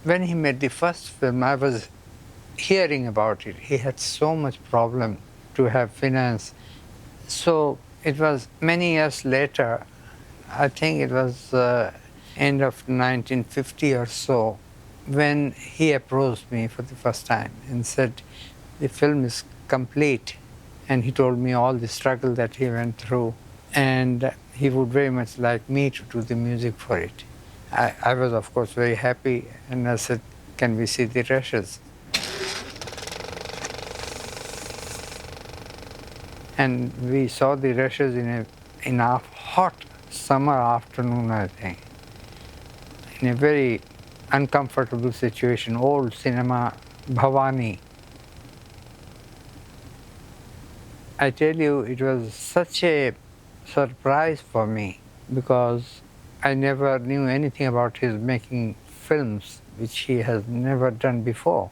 When he made the first film, I was hearing about it. He had so much problem to have finance. So it was many years later, I think it was end of 1950 or so, when he approached me for the first time and said, the film is complete. And he told me all the struggle that he went through. And he would very much like me to do the music for it. I was, of course, very happy. And I said, can we see the rushes? And we saw the rushes in a hot summer afternoon, I think, in a very uncomfortable situation, old cinema, Bhavani. I tell you, it was such a surprise for me because I never knew anything about his making films, which he has never done before.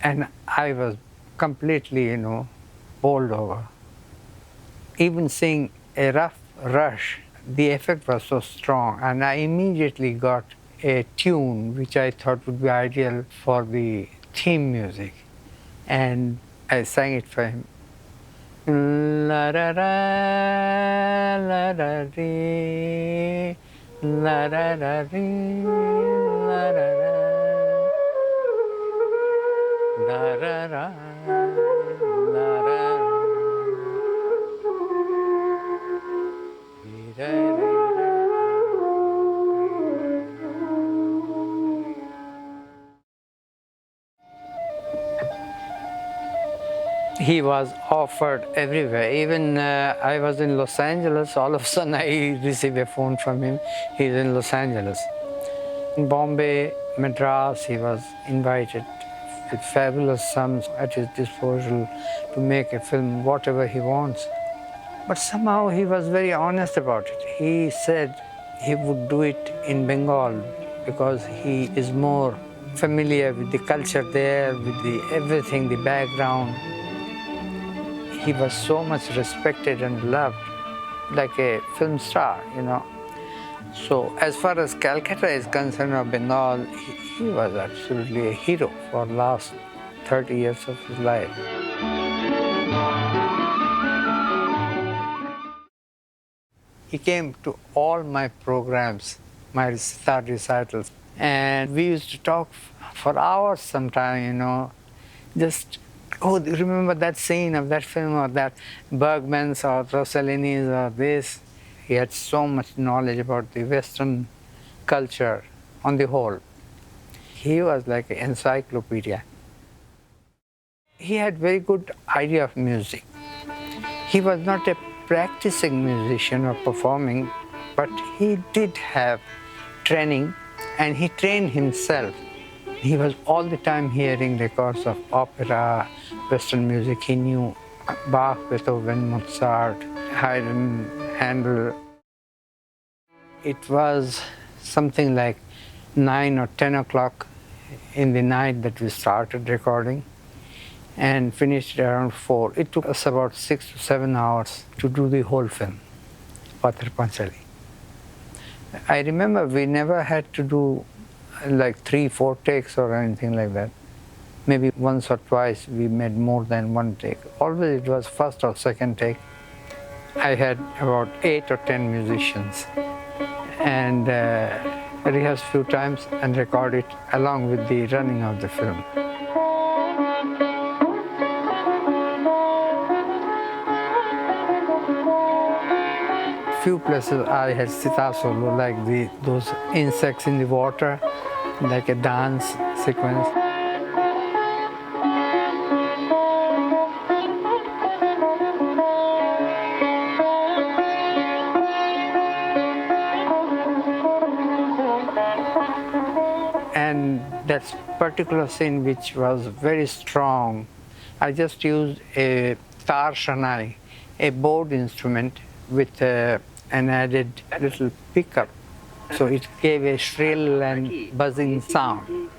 And I was completely, bowled over. Even seeing a rough rush, the effect was so strong, and I immediately got a tune which I thought would be ideal for the theme music, and I sang it for him. La ra ra, la ra re, la ra ra re, la ra ra, la ra ra, la ra ra. He was offered everywhere. Even I was in Los Angeles. All of a sudden, I received a phone from him. He's in Los Angeles. In Bombay, Madras, he was invited with fabulous sums at his disposal to make a film, whatever he wants. But somehow he was very honest about it. He said he would do it in Bengal because he is more familiar with the culture there, with everything, the background. He was so much respected and loved, like a film star. So as far as Calcutta is concerned, or Bengal, he was absolutely a hero for the last 30 years of his life. He came to all my programs, my star recitals, and we used to talk for hours sometime, just, oh, remember that scene of that film or that Bergman's or Rossellini's or this. He had so much knowledge about the Western culture on the whole. He was like an encyclopedia. He had very good idea of music. He was not a practicing musician or performing, but he did have training and he trained himself. He was all the time hearing records of opera, Western music. He knew Bach, Beethoven, Mozart, Haydn, Handel. It was something like 9 or 10 o'clock in the night that we started recording and finished around 4. It took us about 6 to 7 hours to do the whole film, Panchali. I remember we never had to do like 3, 4 takes or anything like that. Maybe once or twice we made more than one take. Always it was first or second take. I had about 8 or 10 musicians and rehearse few times and record it along with the running of the film. Few places I had sitar solo, like those insects in the water, like a dance sequence. And that particular scene, which was very strong, I just used a tar shanai, a bowed instrument with an added little pickup. So it gave a shrill and buzzing sound.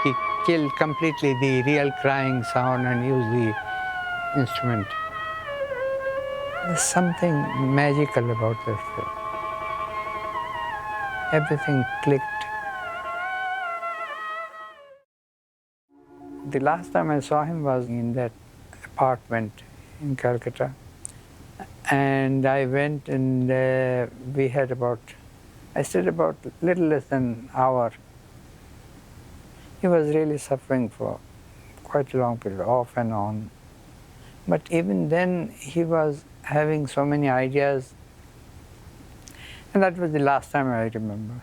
he killed completely the real crying sound and used the instrument. There's something magical about this film. Everything clicked. The last time I saw him was in that apartment in Calcutta. And I went and we had I stayed about little less than an hour. He was really suffering for quite a long period, off and on. But even then, he was having so many ideas. And that was the last time I remember.